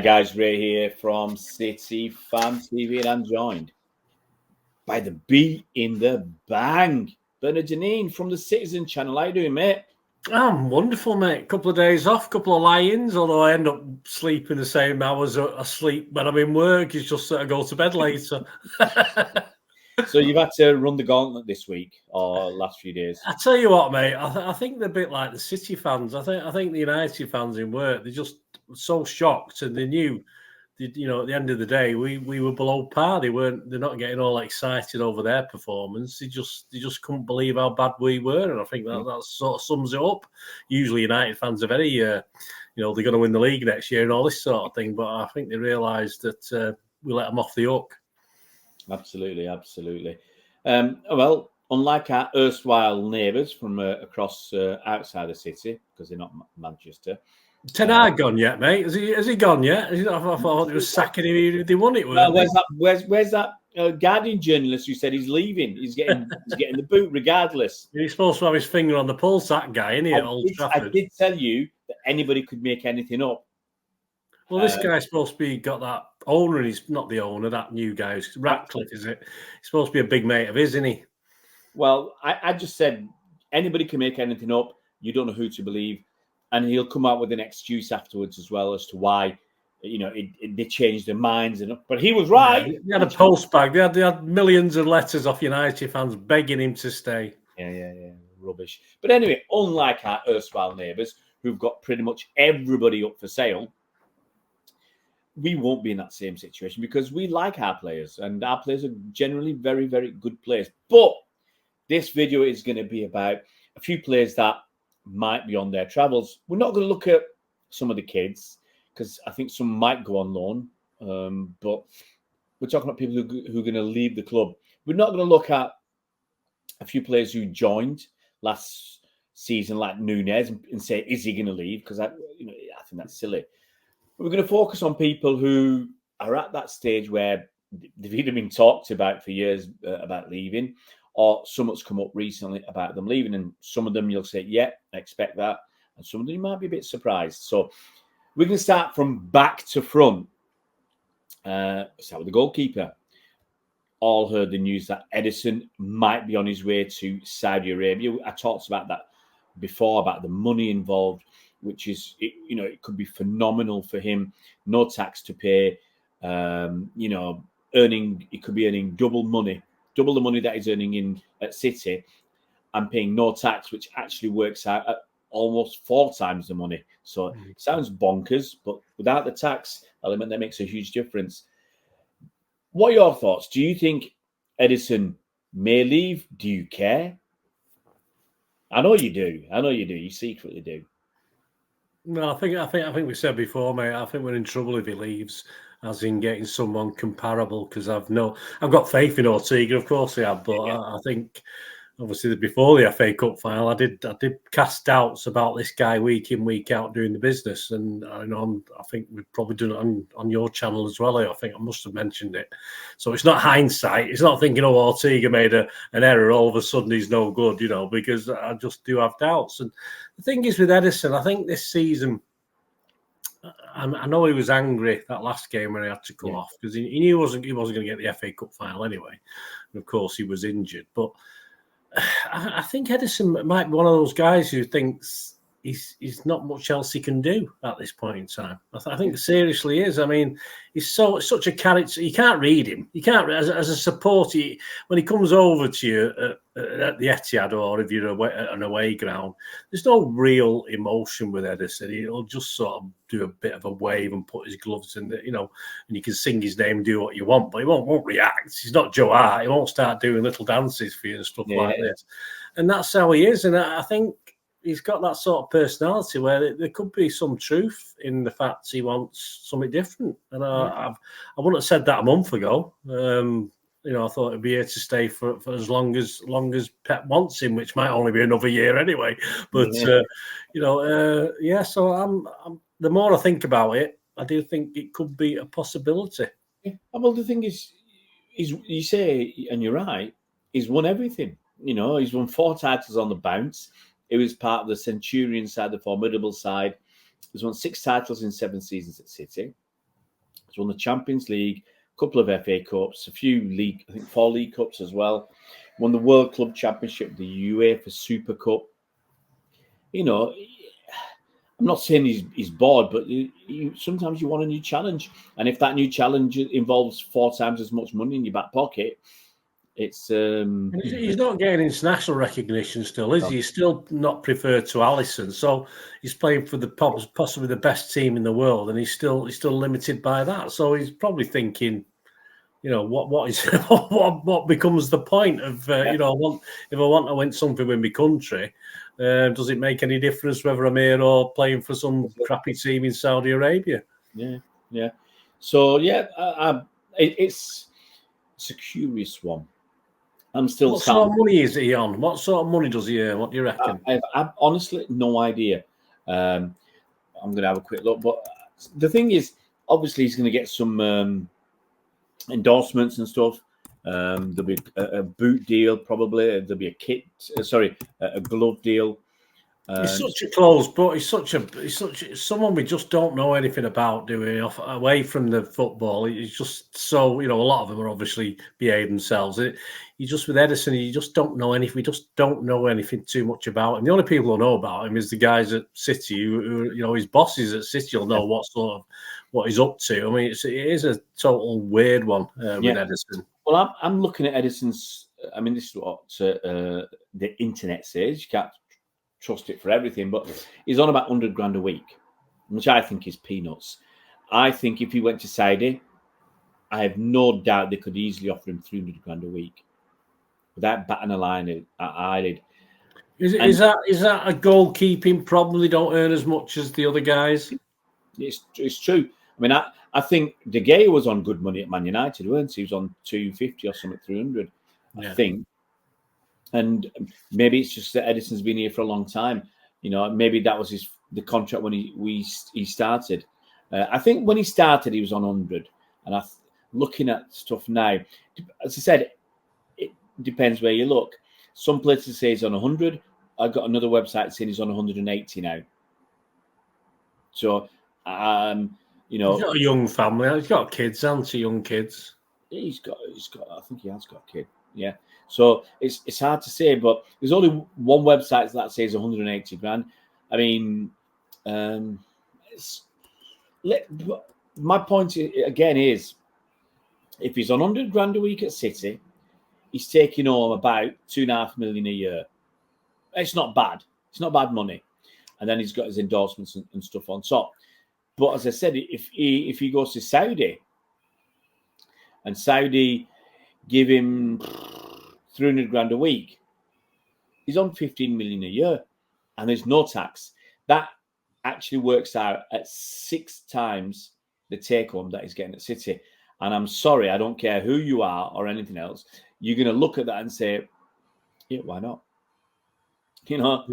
guys, Ray here from City Fan TV, and I'm joined by the B in the Bang, Bernard Janine from the Citizen Channel. How you doing, mate? I'm wonderful, mate. Couple of days off, couple of lie-ins, although I end up sleeping the same hours asleep when I'm in work. It's just that I go to bed later. So you've had to run the gauntlet this week or last few days? I tell you what, mate, I think they're a bit like the City fans. I think the United fans in work, they're just so shocked, and they knew, at the end of the day, we were below par. They're not getting all excited over their performance. They just couldn't believe how bad we were, and I think that sort of sums it up. Usually, United fans are very, they're going to win the league next year and all this sort of thing. But I think they realised that we let them off the hook. Absolutely. Well, unlike our erstwhile neighbours from across outside the city, because they're not Manchester. Ten Hag gone yet, mate? Has he gone yet? I thought it was sacking him. They won it. Well, where's that Guardian journalist who said he's leaving? He's getting the boot regardless. He's supposed to have his finger on the pulse, that guy, isn't he? At Old Trafford. I did tell you that anybody could make anything up. Well, this guy's supposed to be got that owner, and he's not the owner. That new guy, Ratcliffe, is it? He's supposed to be a big mate of his, isn't he? Well, I just said anybody can make anything up. You don't know who to believe, and he'll come out with an excuse afterwards as well as to why, they changed their minds. But he was right. Yeah, he had a post bag. They had millions of letters off United fans begging him to stay. Yeah, rubbish. But anyway, unlike our erstwhile neighbours who've got pretty much everybody up for sale, we won't be in that same situation because we like our players, and our players are generally very, very good players. But this video is going to be about a few players that might be on their travels. We're not going to look at some of the kids because I think some might go on loan, but we're talking about people who are going to leave the club. We're not going to look at a few players who joined last season, like Nunez, and say, is he going to leave? Because I think that's silly. We're going to focus on people who are at that stage where they've either been talked about for years about leaving, or something's come up recently about them leaving. And some of them you'll say, yeah, I expect that. And some of them you might be a bit surprised. So we're going to start from back to front. Start with the goalkeeper. All heard the news that Ederson might be on his way to Saudi Arabia. I talked about that before, about the money involved, which is, it could be phenomenal for him. No tax to pay, he could be earning double the money that he's earning at City, and paying no tax, which actually works out at almost 4 times the money. So it sounds bonkers, but without the tax element, that makes a huge difference. What are your thoughts? Do you think Ederson may leave? Do you care? I know you do. You secretly do. Well, I think we said before, mate. I think we're in trouble if he leaves, as in getting someone comparable. Because I've got faith in Ortega, of course I have, but I think obviously before the FA Cup final, I did cast doubts about this guy week in, week out doing the business, and I think we've probably done it on your channel as well. I think I must have mentioned it. So it's not hindsight. It's not thinking, Ortega made an error, all of a sudden he's no good, because I just do have doubts. And the thing is with Ederson, I think this season, I know he was angry that last game when he had to come off because he knew he wasn't going to get the FA Cup final anyway, and of course he was injured, but I think Ederson might be one of those guys who thinks he's not much else he can do at this point in time. I think seriously is. I mean, he's such a character. You can't read him. You can't, as a supporter, when he comes over to you at the Etihad, or if you're at an away ground, there's no real emotion with Ederson. He'll just sort of do a bit of a wave and put his gloves in, and you can sing his name, do what you want, but he won't react. He's not Joe Hart. He won't start doing little dances for you and stuff like this. And that's how he is. And I think he's got that sort of personality where there could be some truth in the fact he wants something different. And I wouldn't have said that a month ago. I thought he'd be here to stay for as long as Pep wants him, which might only be another year anyway. But So I'm the more I think about it, I do think it could be a possibility. Yeah. Well, the thing is, you say, and you're right, he's won everything. He's won 4 titles on the bounce. He was part of the Centurion side, the formidable side. He's won 6 titles in 7 seasons at City. He's won the Champions League, a couple of FA Cups, a few league, I think 4 League Cups as well. Won the World Club Championship, the UEFA Super Cup. You know, I'm not saying he's bored, but sometimes you want a new challenge. And if that new challenge involves 4 times as much money in your back pocket, it's... He's not getting international recognition still, is he? He's still not preferred to Alisson. So he's playing for possibly the best team in the world, and he's still limited by that. So he's probably thinking, you know, what is what becomes the point of you know, if I want to win something with my country, does it make any difference whether I'm here or playing for some crappy team in Saudi Arabia? Yeah. So it's a curious one. I'm still. What sort of money is he on? What sort of money does he earn? What do you reckon? I've honestly no idea. I'm going to have a quick look, but the thing is, obviously, he's going to get some endorsements and stuff. There'll be a boot deal, probably. There'll be a glove deal. He's such a close, but he's such someone we just don't know anything about, do we? Away from the football, he's just so, you know, a lot of them are obviously behave themselves. You just with Ederson, you just don't know anything. We just don't know anything too much about him. The only people who know about him is the guys at City, who you know, his bosses at City will know what he's up to. I mean, it is a total weird one with Ederson. Well, I'm looking at Ederson's. I mean, this is what the internet says. You can't trust it for everything, but he's on about 100 grand a week, which I think is peanuts. I think if he went to Saudi, I have no doubt they could easily offer him 300 grand a week without batting an eyelid. Is that a goalkeeping problem? They don't earn as much as the other guys. It's true. I mean, I think De Gea was on good money at Man United, weren't he? He was on 250 or something, 300, I think. And maybe it's just that Ederson's been here for a long time. You know, maybe that was the contract when he started. I think when he started, he was on 100. And looking at stuff now, as I said, it depends where you look. Some places say he's on 100. I've got another website saying he's on 180 now. So, you know, he's got a young family. He's got kids, hasn't he? Young kids. He's got. I think he has got a kid. Yeah. So it's hard to say, but there's only one website that says 180 grand. I mean, my point again is, if he's on 100 grand a week at City, he's taking home about 2.5 million a year. It's not bad. It's not bad money, and then he's got his endorsements and stuff on top. But as I said, if he goes to Saudi, and Saudi give him 300 grand a week, he's on 15 million a year, and there's no tax. That actually works out at 6 times the take home that he's getting at City. And I'm sorry, I don't care who you are or anything else. You're going to look at that and say, yeah, why not? You know,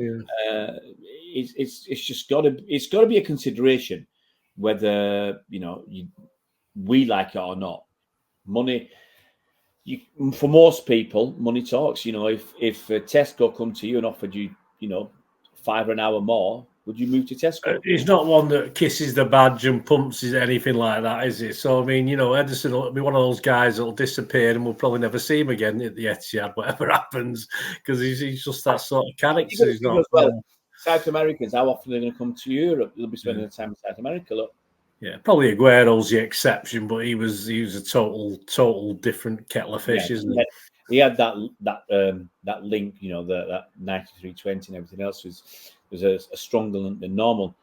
it's just got to be a consideration whether, you know, we like it or not. Money. For most people, money talks. You know, if Tesco come to you and offered you, you know, $5 an hour more, would you move to Tesco? He's not one that kisses the badge and pumps anything like that, is he? So I mean, you know, Ederson will be one of those guys that'll disappear and we'll probably never see him again at the Etihad, whatever happens, because he's just that sort of character. He's not. South Americans, how often are they going to come to Europe? They'll be spending time in South America. Look. Yeah, probably Aguero's the exception, but he was a total different kettle of fish, isn't he? He had that link, you know, that 93-20 and everything else was a stronger link than normal.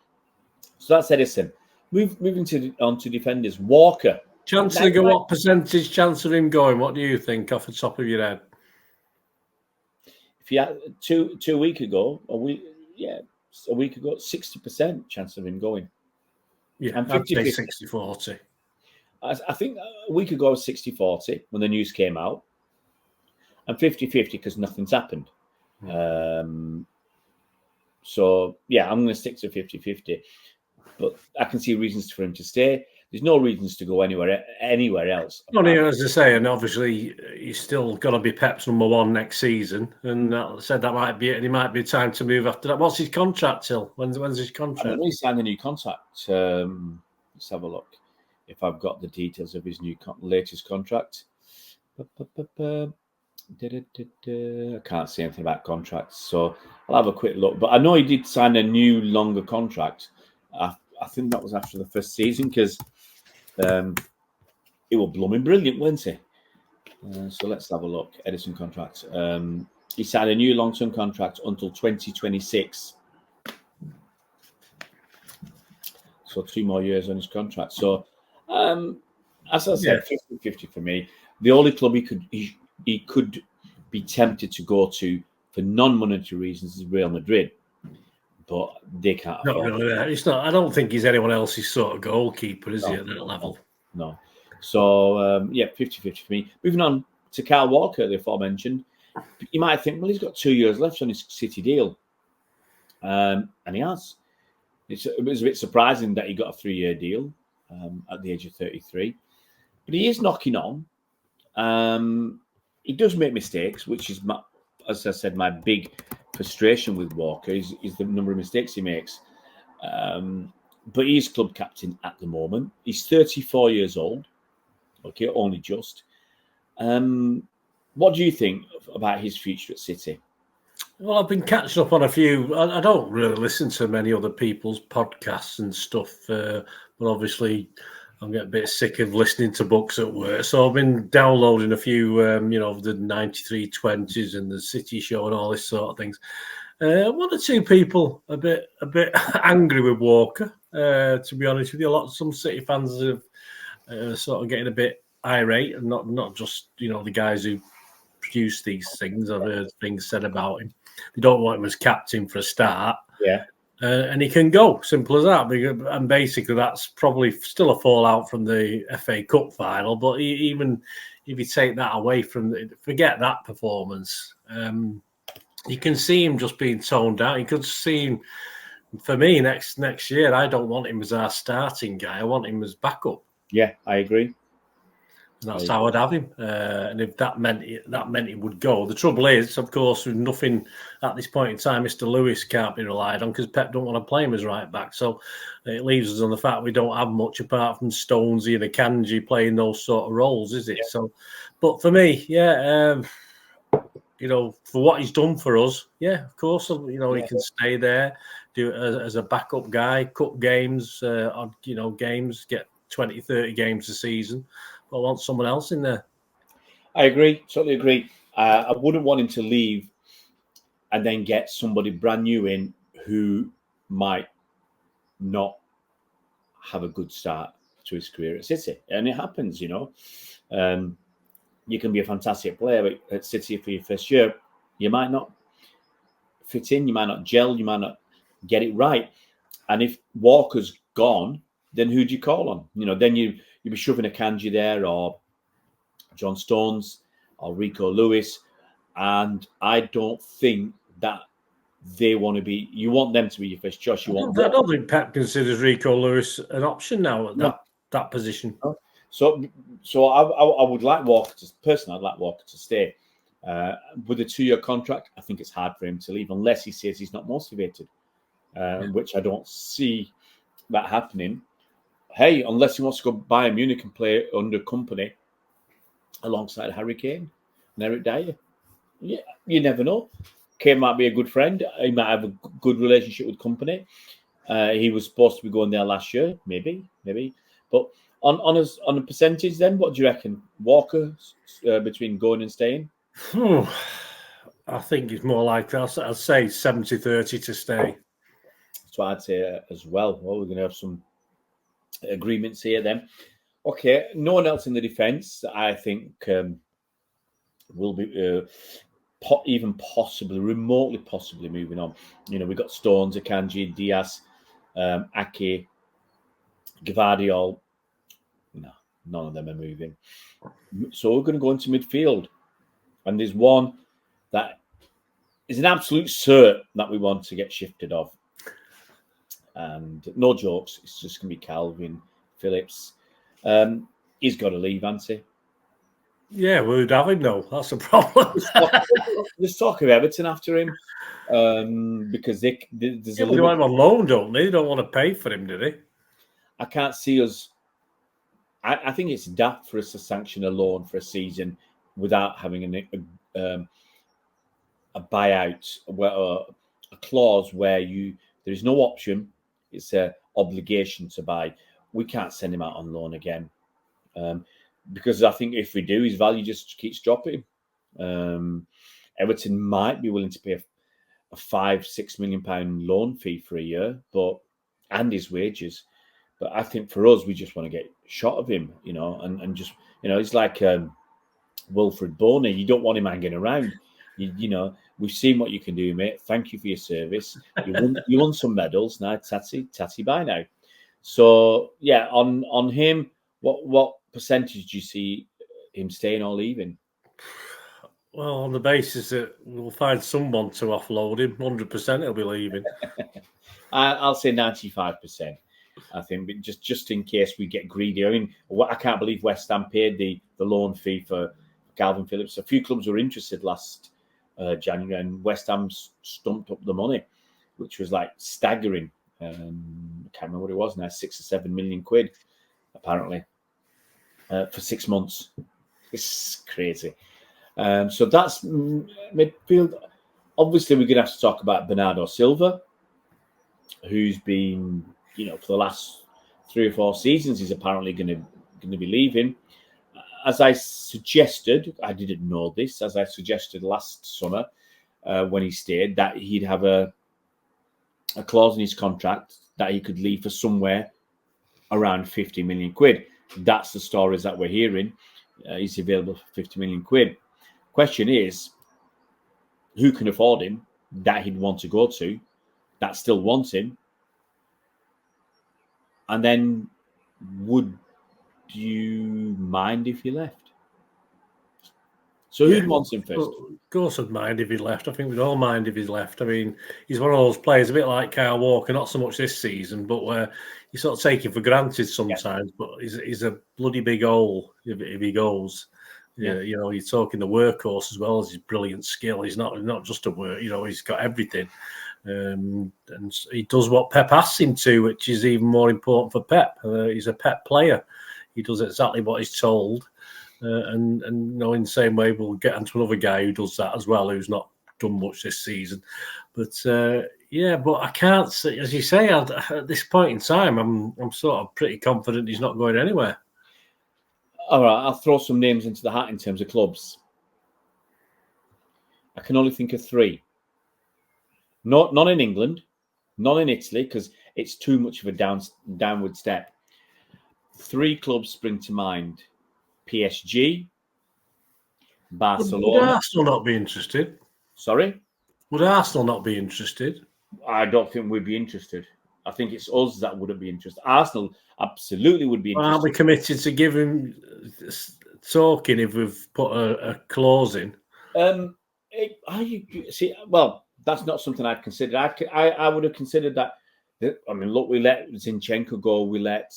So that's Ederson. Moving on to defenders. Walker. What percentage chance of him going? What do you think off the top of your head? If you had two weeks ago, a week ago, 60% chance of him going. Yeah, and 60-40. I think a week ago was 60-40 when the news came out, and 50-50 because nothing's happened. So, yeah, I'm going to stick to 50-50. But I can see reasons for him to stay. There's no reasons to go anywhere else. Well, as I say, and obviously he's still got to be Pep's number 1 next season. And I said that might be it. And it might be time to move after that. What's his contract till? When's his contract? I don't know, he signed a new contract. Let's have a look. if I've got the details of his new latest contract. I can't say anything about contracts, so I'll have a quick look. But I know he did sign a new longer contract. I think that was after the first season, because it was blooming brilliant, wasn't he? So let's have a look. Ederson contract. He signed a new long-term contract until 2026. So 2 more years on his contract. So, as I said, 50-50 for me. The only club he could be tempted to go to for non-monetary reasons is Real Madrid, but they can't. Not really. It's not. I don't think he's anyone else's sort of goalkeeper, is he, at that level? No. So 50-50 for me. Moving on to Kyle Walker, the aforementioned. You might think, well, he's got 2 years left on his City deal, and he has. It was a bit surprising that he got a 3-year deal at the age of 33, but he is knocking on. He does make mistakes, which is, as I said, my big frustration with Walker is the number of mistakes he makes. But he's club captain at the moment. He's 34 years old. Okay, only just. What do you think about his future at City? Well, I've been catching up on a few. I don't really listen to many other people's podcasts and stuff, but obviously I'm getting a bit sick of listening to books at work. So I've been downloading a few, the 9320s and the City Show and all this sort of things. One or two people a bit angry with Walker, to be honest with you. Some City fans have sort of getting a bit irate, and not just the guys who produce these things. I've heard things said about him. They don't want him as captain for a start. Yeah. And he can go, simple as that. And basically, that's probably still a fallout from the FA Cup final. But even if you take that away forget that performance, you can see him just being toned down. You could see him, for me, next year, I don't want him as our starting guy. I want him as backup. Yeah, I agree. And that's how I'd have him. And if that meant he would go. The trouble is, of course, with nothing at this point in time, Mr. Lewis can't be relied on because Pep don't want to play him as right back. So it leaves us on the fact we don't have much apart from Stonesy and Akanji playing those sort of roles, is it? Yeah. So, but for me, for what he's done for us, of course, he can stay there, do it as a backup guy, cup games, games, get 20, 30 games a season. I want someone else in there. I agree. Totally agree. I wouldn't want him to leave and then get somebody brand new in who might not have a good start to his career at City. And it happens, you can be a fantastic player at City for your first year. You might not fit in, you might not gel, you might not get it right. And if Walker's gone, then who do you call on? Then you'd be shoving a Akanji there, or John Stones, or Rico Lewis. And I don't think that they want to be. You want them to be your first choice. I don't think Pep considers Rico Lewis an option now at that position. No. So I would like Walker to. Personally, I'd like Walker to stay. With a 2-year contract, I think it's hard for him to leave unless he says he's not motivated, which I don't see that happening. Hey, unless he wants to go Bayern Munich and play under company alongside Harry Kane and Eric Dyer. Yeah, you never know. Kane might be a good friend. He might have a good relationship with company. He was supposed to be going there last year, maybe. But on a percentage, then what do you reckon? Walker between going and staying? I think it's more like I'd say 70-30 to stay. That's what I'd say as well. Well, we're going to have some agreements here then. Okay, no one else in the defence I think will be even remotely possibly moving on. We've got Stones, Akanji, Diaz, Ake, Gvardiol. No, none of them are moving. So we're going to go into midfield. And there's one that is an absolute cert that we want to get shifted off. And no jokes, it's just going to be Calvin Phillips. He's got to leave, hasn't he? Yeah, we'd have him, though. That's the problem. There's talk of Everton after him because there's a little... They want him on loan, don't they? They don't want to pay for him, do they? I can't see us I think it's daft for us to sanction a loan for a season without having a buyout, a clause where there is no option. It's a obligation to buy. We can't send him out on loan again, because I think if we do, his value just keeps dropping. Everton might be willing to pay a £5-6 million loan fee for a year, and his wages. But I think for us, we just want to get shot of him, and just, it's like Wilfred Boney. You don't want him hanging around. We've seen what you can do, mate. Thank you for your service. You won some medals. Now, tatty, bye now. So, yeah, on him, what percentage do you see him staying or leaving? Well, on the basis that we'll find someone to offload him, 100% he'll be leaving. I'll say 95%. I think, but just in case we get greedy. I mean, I can't believe West Ham paid the loan fee for Calvin Phillips. A few clubs were interested last January, and West Ham stumped up the money, which was like staggering. I can't remember what it was now, 6 or 7 million quid, apparently, for 6 months. It's crazy. So that's midfield. Obviously, we're going to have to talk about Bernardo Silva, who's been, for the last 3 or 4 seasons, he's apparently going to be leaving. As I suggested, I didn't know this, as I suggested last summer when he stayed, that he'd have a clause in his contract that he could leave for somewhere around 50 million quid. That's the stories that we're hearing. He's available for 50 million quid. Question is, who can afford him that he'd want to go to, that still wants him? And then, would you mind if he left? So who'd want him first? Well, of course I'd mind if he left. I think we'd all mind if he's left. I mean, he's one of those players, a bit like Kyle Walker, not so much this season, but where you sort of take him for granted sometimes, but he's a bloody big hole if he goes. Yeah, you're talking the workhorse as well as his brilliant skill. He's not just a work, he's got everything. And he does what Pep asks him to, which is even more important for Pep. He's a Pep player. He does exactly what he's told. And in the same way, we'll get onto another guy who does that as well, who's not done much this season. But but I can't say, as you say, at this point in time, I'm sort of pretty confident he's not going anywhere. All right, I'll throw some names into the hat in terms of clubs. I can only think of 3. None in England, none in Italy, because it's too much of a downward step. 3 clubs spring to mind: PSG, Barcelona. Would Arsenal not be interested? Sorry? Would Arsenal not be interested? I don't think we'd be interested. I think it's us that wouldn't be interested. Arsenal absolutely would be interested. Aren't we committed to give him talking if we've put a clause in? That's not something I'd consider. I would have considered that. I mean, look, we let Zinchenko go. We let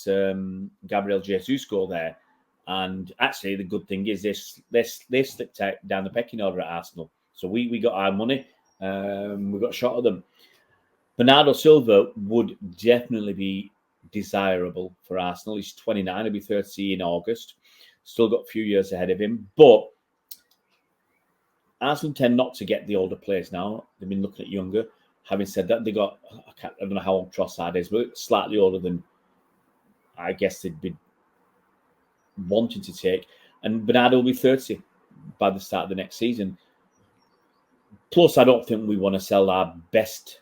Gabriel Jesus go there. And actually, the good thing is they slipped down the pecking order at Arsenal. So we got our money. We got a shot at them. Bernardo Silva would definitely be desirable for Arsenal. He's 29. He'll be 30 in August. Still got a few years ahead of him. But Arsenal tend not to get the older players now. They've been looking at younger. Having said that, they got, I don't know how old Trossard is, but slightly older than I guess they'd be wanting to take. And Bernardo will be 30 by the start of the next season. Plus, I don't think we want to sell our best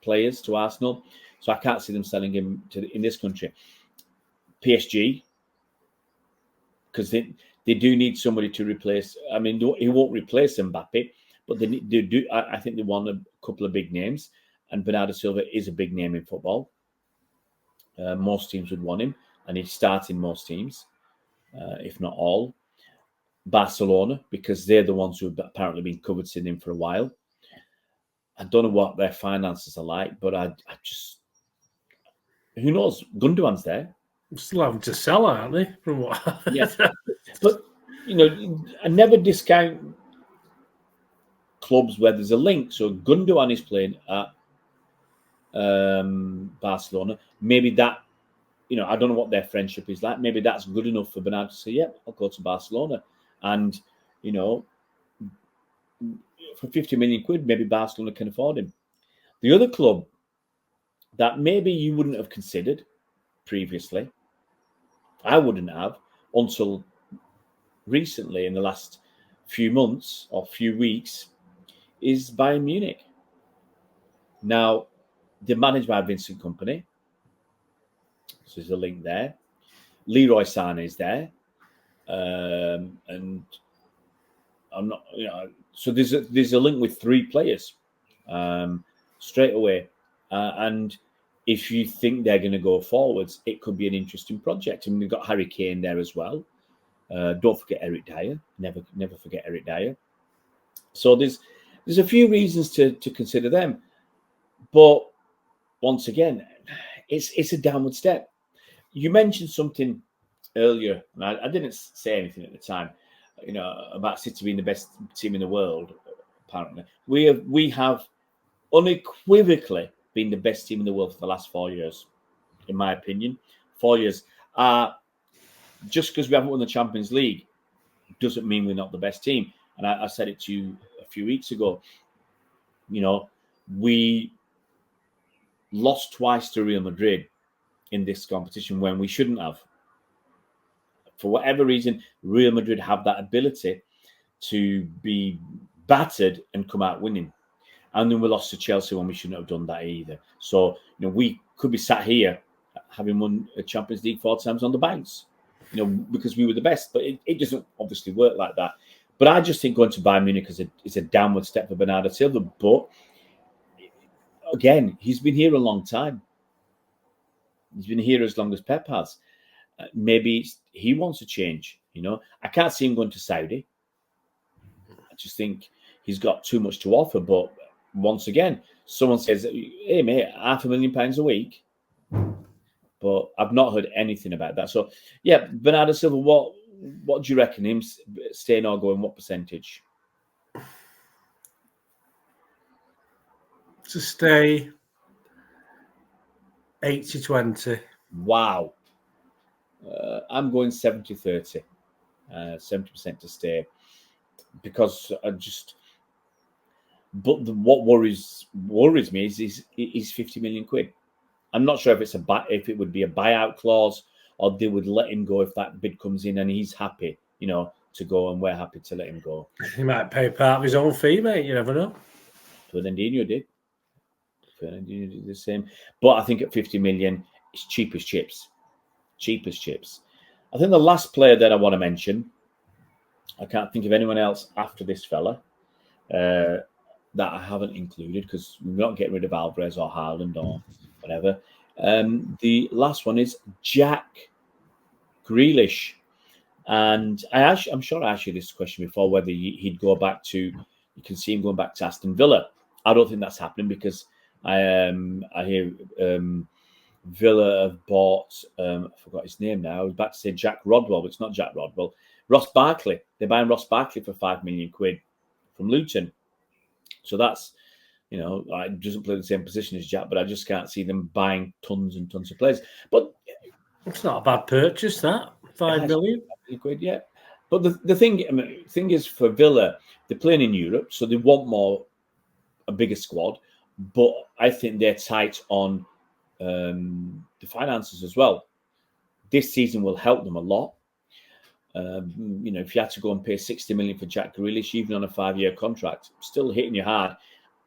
players to Arsenal. So I can't see them selling him in this country. PSG, because they do need somebody to replace. I mean, he won't replace Mbappe, but they do. I think they want a couple of big names, and Bernardo Silva is a big name in football. Most teams would want him, and he'd start in most teams, if not all. Barcelona, because they're the ones who have apparently been coveting him for a while. I don't know what their finances are like, but I just, who knows? Gundogan's there. Still having to sell, aren't they? From what? Yeah, but I never discount clubs where there's a link. So Gundogan is playing at Barcelona. Maybe that I don't know what their friendship is like. Maybe that's good enough for Bernardo to say, "Yeah, I'll go to Barcelona," and for 50 million quid, maybe Barcelona can afford him. The other club that maybe you wouldn't have considered previously, I wouldn't have until recently in the last few months or few weeks, is Bayern Munich. Now, they're managed by Vincent Kompany. So there's a link there. Leroy Sané is there. And I'm not, so there's a link with 3 players straight away. And if you think they're going to go forwards, it could be an interesting project. I mean, we've got Harry Kane there as well. Don't forget Eric Dyer. Never forget Eric Dyer. So there's a few reasons to consider them. But once again, it's a downward step. You mentioned something earlier, and I didn't say anything at the time, about City being the best team in the world. Apparently, we have unequivocally been the best team in the world for the last 4 years, in my opinion. 4 years. Just because we haven't won the Champions League doesn't mean we're not the best team. And I said it to you a few weeks ago. We lost twice to Real Madrid in this competition when we shouldn't have. For whatever reason, Real Madrid have that ability to be battered and come out winning. And then we lost to Chelsea when we shouldn't have done that either. So, we could be sat here having won a Champions League 4 times on the bounce, because we were the best. But it doesn't obviously work like that. But I just think going to Bayern Munich is a downward step for Bernardo Silva. But again, he's been here a long time. He's been here as long as Pep has. Maybe he wants a change. I can't see him going to Saudi. I just think he's got too much to offer. But once again, someone says, "Hey, mate, £500,000 a week." But I've not heard anything about that. So, yeah, Bernardo Silva, what do you reckon? Him staying or going, what percentage? To stay 80-20. Wow. I'm going 70-30. 70% to stay. Because what worries me is 50 million quid. I'm not sure if it would be a buyout clause or they would let him go if that bid comes in and he's happy, to go, and we're happy to let him go. He might pay part of his own fee, mate. You never know. Fernandinho did the same. But I think at 50 million, it's cheap as chips. Cheap as chips. I think the last player that I want to mention, I can't think of anyone else after this fella that I haven't included, because we're not getting rid of Alvarez or Haaland or whatever. The last one is Jack Grealish. And I'm sure I asked you this question before, whether he'd go back to, you can see him going back to Aston Villa. I don't think that's happening, because I hear Villa have bought, I forgot his name now. I was about to say Jack Rodwell, but it's not Jack Rodwell. Ross Barkley. They're buying Ross Barkley for 5 million quid from Luton. So that's, it doesn't play the same position as Jack, but I just can't see them buying tons and tons of players. But it's not a bad purchase, that 5 million quid, yeah. But the thing is, for Villa, they're playing in Europe, so they want a bigger squad. But I think they're tight on the finances as well. This season will help them a lot. If you had to go and pay 60 million for Jack Grealish, even on a 5-year contract, still hitting you hard.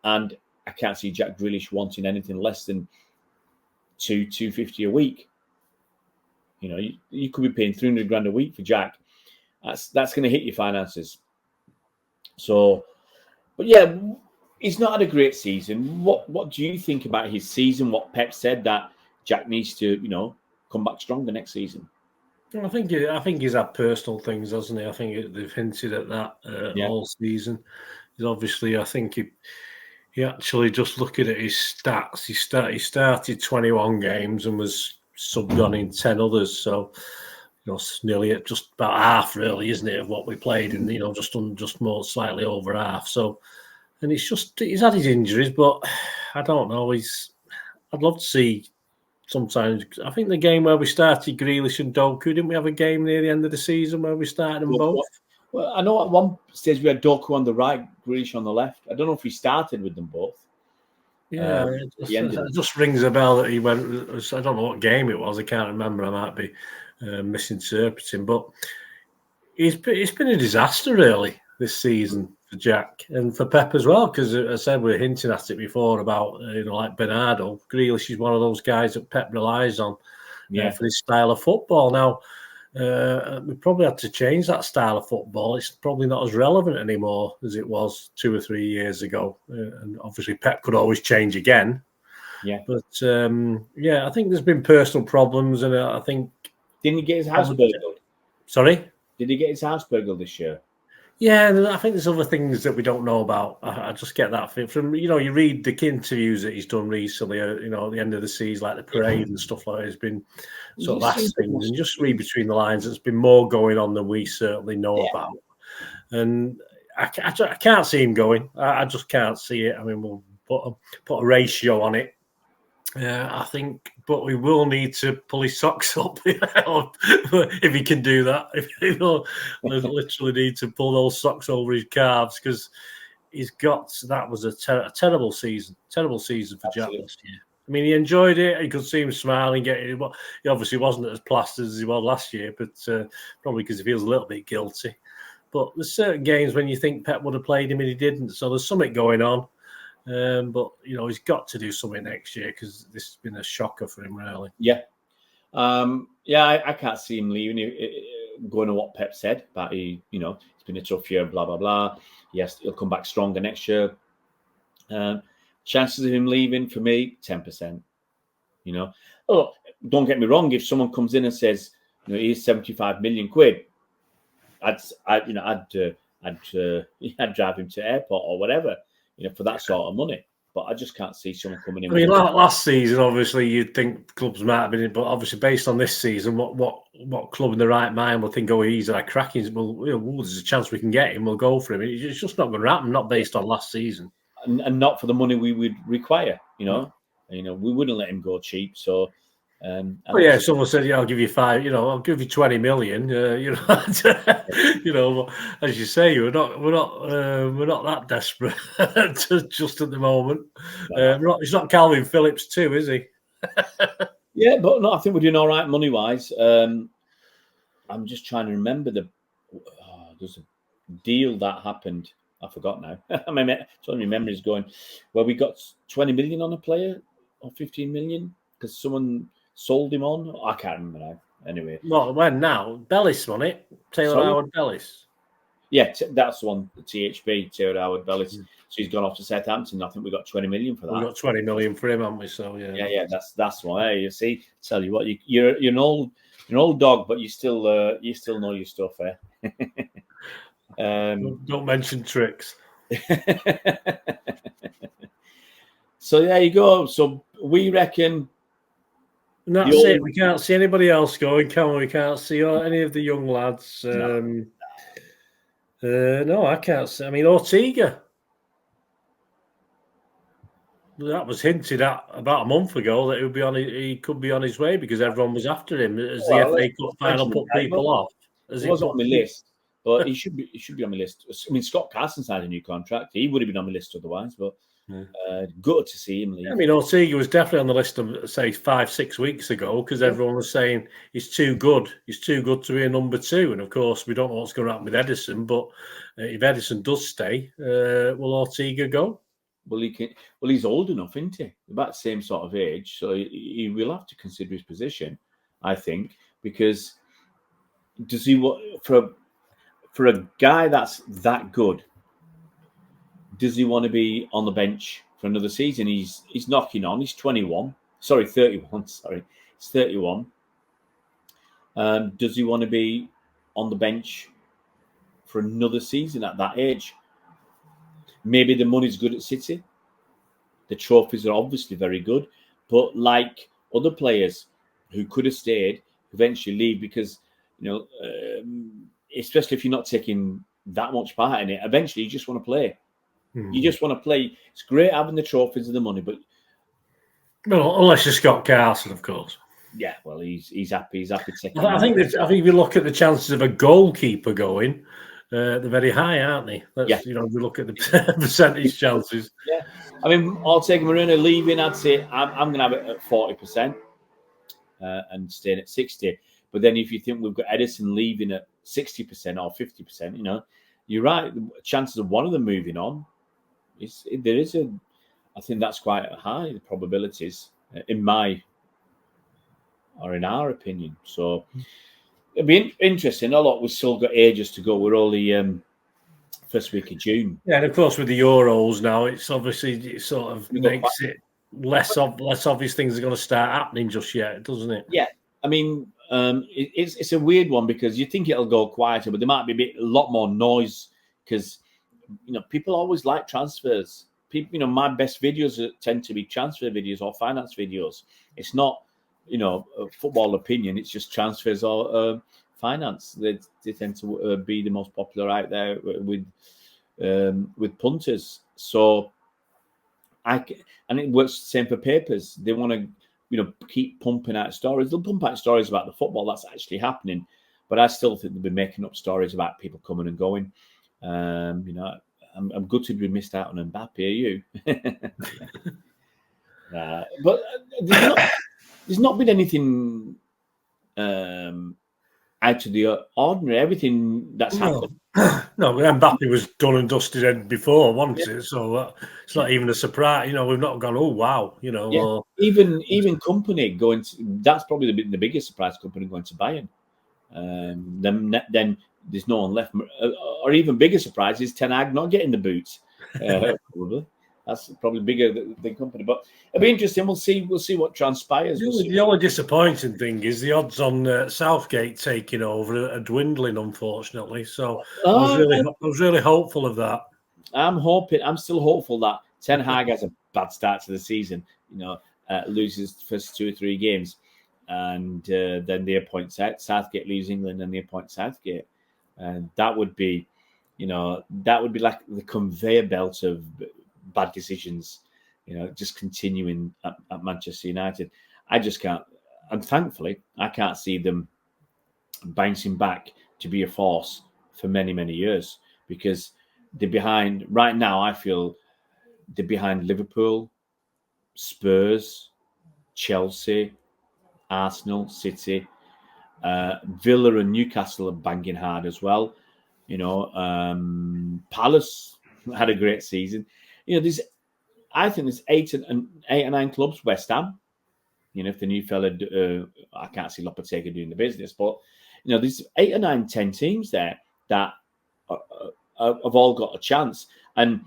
And I can't see Jack Grealish wanting anything less than $250 a week. You could be paying 300 grand a week for Jack. That's going to hit your finances. So, but yeah, he's not had a great season. What do you think about his season? What Pep said, that Jack needs to, come back stronger next season. I think he's had personal things, hasn't he? I think they've hinted at that all season. He's obviously, I think he actually, just looking at his stats, he started 21 games and was subbed on in 10 others. So, nearly at just about half, really, isn't it, of what we played in? Just more slightly over half. So, and he's had his injuries, but I don't know. I'd love to see sometimes. I think the game where we started Grealish and Doku, didn't we have a game near the end of the season where we started them both? Well, I know at one stage we had Doku on the right, Grealish on the left. I don't know if we started with them both. Yeah, it just rings a bell that he went. I don't know what game it was. I can't remember. I might be misinterpreting, but it's been a disaster really this season for Jack and for Pep as well. Because as I said, we were hinting at it before about like Bernardo. Grealish is one of those guys that Pep relies on for his style of football. Now we probably had to change that style of football. It's probably not as relevant anymore as it was 2 or 3 years ago. And obviously, Pep could always change again. Yeah, but I think there's been personal problems, and I think didn't he get his house burgled? Sorry, did he get his house burgled this year? Yeah, and I think there's other things that we don't know about. I just get that from you read the interviews that he's done recently. At the end of the season, like the parade and stuff like that. It's been sort of last things, and just read between the lines. There's been more going on than we certainly know about, and I can't see him going. I just can't see it. I mean, we'll put a ratio on it. I think, but we will need to pull his socks up if he can do that. We literally need to pull those socks over his calves because that was a terrible season for Jack last year. I mean, he enjoyed it. You could see him smiling, getting. Well, he obviously wasn't as plastered as he was last year, but probably because he feels a little bit guilty. But there's certain games when you think Pep would have played him and he didn't. So there's something going on. But he's got to do something next year because this has been a shocker for him, really. Yeah, I can't see him leaving. Going to what Pep said about it's been a tough year, blah blah blah. Yes, he'll come back stronger next year. Chances of him leaving for me 10%. Oh, don't get me wrong. If someone comes in and says, he's 75 million quid, I'd drive him to airport or whatever. For that sort of money. But I just can't see someone coming in. I mean, last season, obviously, you'd think clubs might have been in, but obviously, based on this season, what club in the right mind will think, he's like cracking? Well, there's a chance we can get him. We'll go for him. It's just not going to happen. Not based on last season, and not for the money we would require. We wouldn't let him go cheap. So. Someone said, "I'll give you 5. I'll give you 20 million." As you say, we're not that desperate just at the moment. He's not Calvin Phillips too, is he? Yeah, but no, I think we're doing all right money wise. I'm just trying to remember there's a deal that happened. I forgot now. My memory's going. Where we got 20 million on a player or 15 million because someone sold him on. I can't remember now. Anyway. Well, when now? Bellis won it. Taylor Howard Bellis. Yeah, that's the one. The THB, Taylor Howard Bellis. So he's gone off to Southampton. I think we got 20 million for that. We got 20 million for him, haven't we? So yeah. Yeah. That's why. Hey, you see, tell you what, you're an old dog, but you still know your stuff, eh? Don't mention tricks. So there you go. So we reckon. And that's it. We can't see anybody else going, can we? We can't see any of the young lads. No, I can't see. I mean, Ortega. That was hinted at about a month ago that he could be on his way because everyone was after him as the FA Cup final put people off. He wasn't on my list, but he should be on my list. I mean, Scott Carson signed a new contract. He would have been on my list otherwise, but. Good to see him leave. I mean, Ortega was definitely on the list of, say, 5-6 weeks ago because everyone was saying he's too good. He's too good to be a number 2. And of course, we don't know what's going to happen with Edison. But if Edison does stay, will Ortega go? Well, he's old enough, isn't he? About the same sort of age, so he will have to consider his position, I think, because does he for a guy that's that good? Does he want to be on the bench for another season? He's knocking on. He's 31. Sorry, 31. Sorry, he's 31. Does he want to be on the bench for another season at that age? Maybe the money's good at City. The trophies are obviously very good. But like other players who could have stayed, eventually leave because, especially if you're not taking that much part in it, eventually you just want to play. You just want to play. It's great having the trophies and the money, but Well, unless you're Scott Carson, of course. Yeah, well, he's happy. He's happy taking. I think if you look at the chances of a goalkeeper going, they're very high, aren't they? Yeah. You know, if you look at the percentage chances. Yeah, I mean, Ortega-Moreno leaving, I'd say I'm going to have it at 40% and staying at 60. But then if you think we've got Edison leaving at 60% or 50%, you know, you're right. The chances of one of them moving on I think that's quite high, the probabilities in our opinion. So it'll be interesting. A lot. We've still got ages to go. We're only first week of June. Yeah, and of course with the Euros now, it sort of makes it less obvious things are going to start happening just yet, doesn't it? Yeah, I mean, it's a weird one because you think it'll go quieter, but there might be a lot more noise because people always like transfers. People, my best videos tend to be transfer videos or finance videos. It's not, a football opinion. It's just transfers or finance. They tend to be the most popular out there with punters. So and it works the same for papers. They want to, keep pumping out stories. They'll pump out stories about the football that's actually happening, but I still think they'll be making up stories about people coming and going. I'm gutted we missed out on Mbappe. Are you? But there's not been anything out of the ordinary. Everything that's happened. No, Mbappe was done and dusted before, wasn't it? So it's not even a surprise. We've not gone, oh wow, Yeah. Even company going to, that's probably the biggest surprise, company going to Bayern. Then there's no one left, or even bigger surprise is Ten Hag not getting the boots. Probably. That's probably bigger than company, but it'll be interesting. We'll see what transpires. The only disappointing thing is the odds on Southgate taking over are dwindling, unfortunately. So I was really hopeful of that. I'm still hopeful that Ten Hag has a bad start to the season. Loses the first 2 or 3 games, and then they appoint Southgate, leaves England, and they appoint Southgate, and that would be like the conveyor belt of bad decisions, just continuing at Manchester United. I just can't, and thankfully, I can't see them bouncing back to be a force for many, many years because they're behind right now. I feel they're behind Liverpool, Spurs, Chelsea, Arsenal, City, Villa and Newcastle are banging hard as well. Palace had a great season. I think there's 8 or 9 clubs. West Ham, if the new fella, I can't see Lopetegui doing the business, but there's 8 or 9, 10 teams there that have all got a chance. And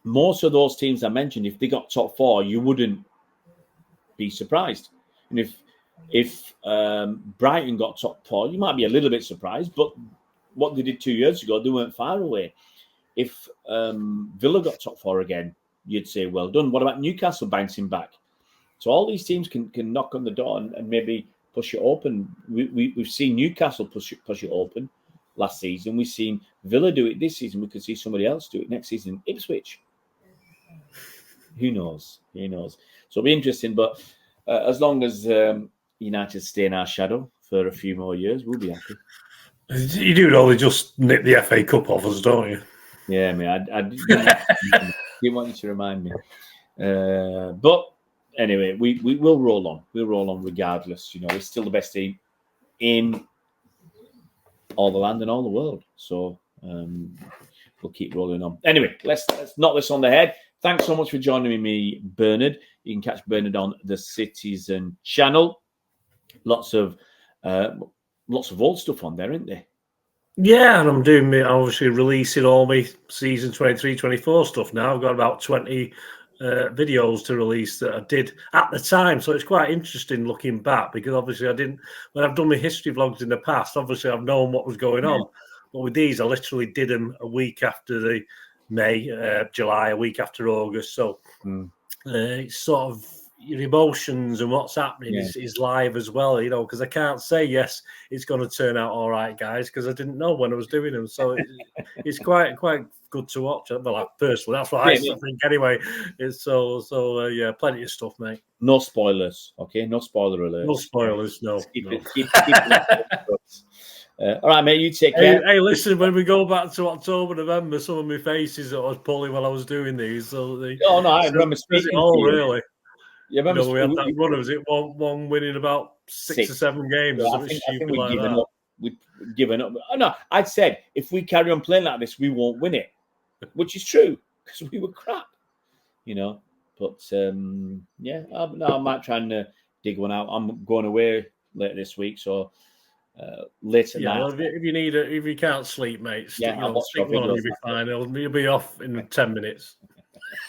most of those teams I mentioned, if they got top 4, you wouldn't be surprised. And if Brighton got top 4, you might be a little bit surprised. But what they did 2 years ago, they weren't far away. If Villa got top 4 again, you'd say, well done. What about Newcastle bouncing back? So all these teams can knock on the door and maybe push it open. We've seen Newcastle push it open last season. We've seen Villa do it this season. We could see somebody else do it next season. Ipswich. Who knows? So it'll be interesting. But as long as United stay in our shadow for a few more years, we'll be happy. You do know they just nick the FA Cup off us, don't you? Yeah, I didn't want you to remind me. But anyway, we will roll on. We'll roll on regardless. We're still the best team in all the land and all the world. So we'll keep rolling on. Anyway, let's knock this on the head. Thanks so much for joining me, Bernard. You can catch Bernard on the Citizen channel. Lots of old stuff on there, isn't there? Yeah, and I'm obviously releasing all my season 23-24 stuff now. I've got about 20 videos to release that I did at the time. So it's quite interesting looking back because obviously when I've done my history vlogs in the past, obviously I've known what was going on. But with these, I literally did them a week after the July, a week after August. So it's sort of, your emotions and what's happening Yeah. is live as well, you know, because I can't say, yes, it's going to turn out all right, guys, because I didn't know when I was doing them. So it's quite good to watch. Well, personally, that's what I think anyway. It's yeah, plenty of stuff, mate. No spoilers, okay? No spoiler alerts. No spoilers, no. Keep it all right, mate, you take care. Hey, listen, when we go back to October, November, some of my faces that I was pulling while I was doing these. So I remember speaking to you. Really. Yeah, we had that run, was it one winning about six or 7 games? Yeah, I think we've given up. We've given up. Oh, no, I'd said if we carry on playing like this, we won't win it, which is true because we were crap, you know. But yeah, I might try and dig one out. I'm going away later this week, so later night. If you can't sleep, mate, stick one on, you'll be fine. You'll be off in 10 minutes.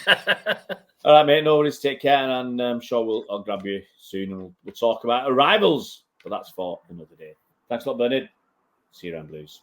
All right, mate. No worries. Take care, and I'm sure I'll grab you soon, and we'll talk about arrivals. But that's for another day. Thanks a lot, Bernard. See you around, Blues.